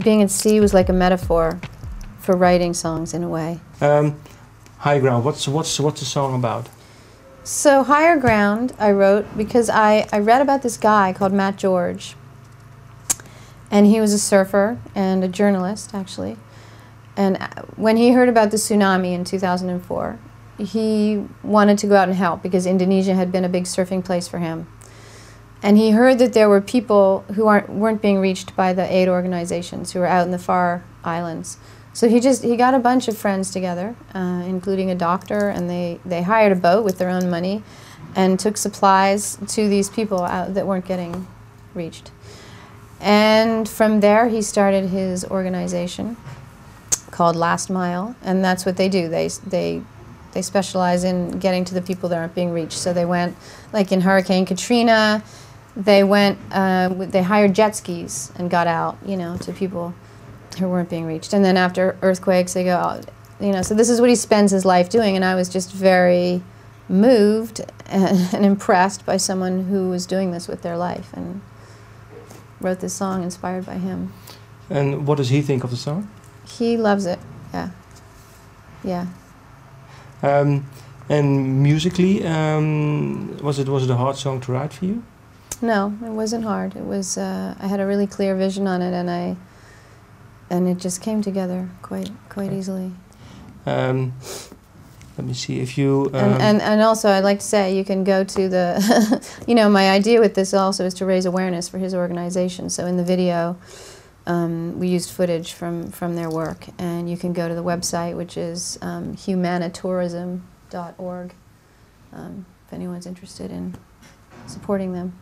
being at sea was like a metaphor for writing songs in a way. High Ground, what's the song about? So Higher Ground I wrote because I read about this guy called Matt George. And he was a surfer and a journalist, actually. And when he heard about the tsunami in 2004, he wanted to go out and help because Indonesia had been a big surfing place for him. And he heard that there were people who weren't being reached by the aid organizations who were out in the far islands. So he got a bunch of friends together, including a doctor, and they hired a boat with their own money and took supplies to these people out that weren't getting reached. And from there he started his organization called Last Mile, and that's what they do. They specialize in getting to the people that aren't being reached. So they went, like in Hurricane Katrina, they hired jet skis and got out, you know, to people who weren't being reached. And then after earthquakes, they go out, you know. So this is what he spends his life doing, and I was just very moved and impressed by someone who was doing this with their life, and wrote this song inspired by him. And what does he think of the song? He loves it, yeah. Yeah. And musically, was it a hard song to write for you? No, it wasn't hard. It was I had a really clear vision on it, and it just came together quite easily. Let me see if you. And also, I'd like to say you can go to the. You know, my idea with this also is to raise awareness for his organization. So in the video, we used footage from their work, and you can go to the website, which is humanitourism.org, if anyone's interested in supporting them.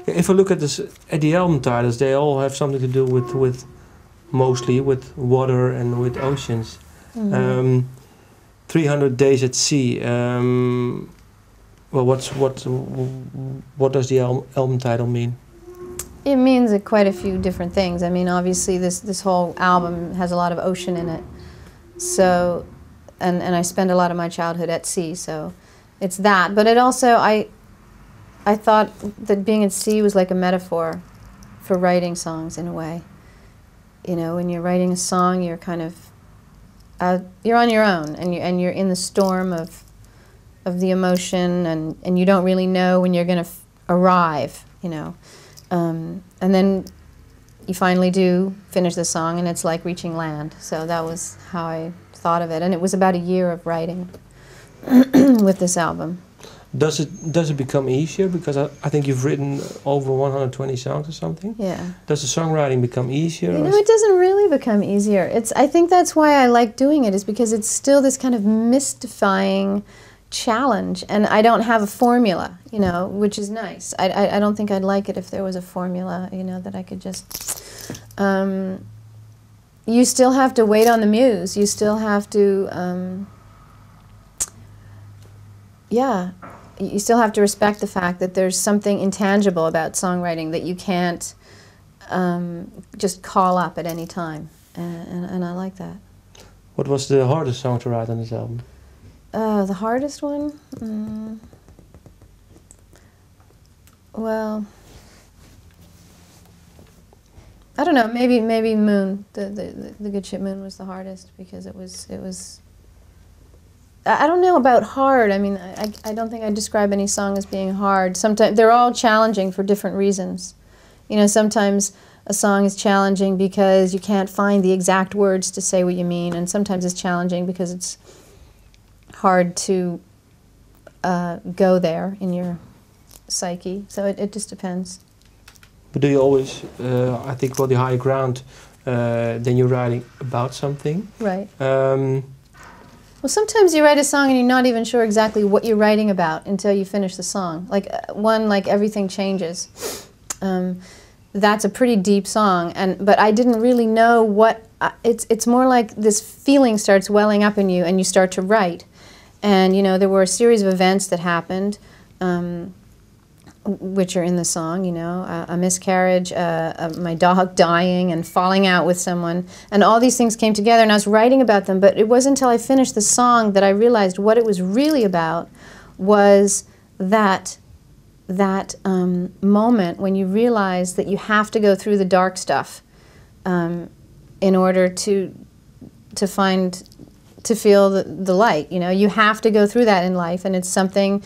If I look at the album titles, they all have something to do with mostly with water and with oceans. Mm-hmm. 300 Days at Sea. Well, what does the album title mean? It means quite a few different things. I mean, obviously, this whole album has a lot of ocean in it. So, and I spend a lot of my childhood at sea, so it's that. But it also, I thought that being at sea was like a metaphor for writing songs in a way. You know, when you're writing a song, you're kind of you're on your own, and you're in the storm of the emotion, and you don't really know when you're going to arrive. You know. And then you finally do finish the song, and it's like reaching land. So that was how I thought of it, and it was about a year of writing with this album. Does it become easier? Because I think you've written over 120 songs or something. Yeah. Does the songwriting become easier? You know, it doesn't really become easier. I think that's why I like doing it, is because it's still this kind of mystifying challenge, and I don't have a formula, you know, which is nice. I don't think I'd like it if there was a formula, you know, that I could just. You still have to wait on the muse. You still have to. Yeah, you still have to respect the fact that there's something intangible about songwriting that you can't just call up at any time, and I like that. What was the hardest song to write on this album? The hardest one? Well, I don't know. Maybe Moon. The Good Ship Moon was the hardest, because it was. I don't know about hard. I mean, I don't think I'd describe any song as being hard. Sometimes they're all challenging for different reasons. You know, sometimes a song is challenging because you can't find the exact words to say what you mean, and sometimes it's challenging because it's hard to go there in your psyche. So it just depends. But do you always, I think, for the high ground, then you're writing about something? Right. Well, sometimes you write a song and you're not even sure exactly what you're writing about until you finish the song. Like like Everything Changes. That's a pretty deep song, but I didn't really know what. It's more like this feeling starts welling up in you, and you start to write. And, you know, there were a series of events that happened, which are in the song, you know, a miscarriage, my dog dying, and falling out with someone. And all these things came together, and I was writing about them. But it wasn't until I finished the song that I realized what it was really about was that moment when you realize that you have to go through the dark stuff in order to feel the light. You know, you have to go through that in life, and it's something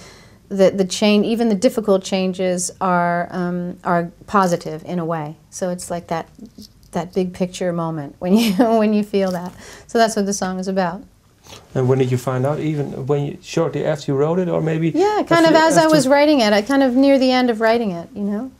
that the change, even the difficult changes, are positive in a way. So it's like that big picture moment when you when you feel that. So that's what the song is about. And when did you find out? Even when shortly after you wrote it, or maybe? Yeah, kind of as I was writing it. I kind of near the end of writing it. You know.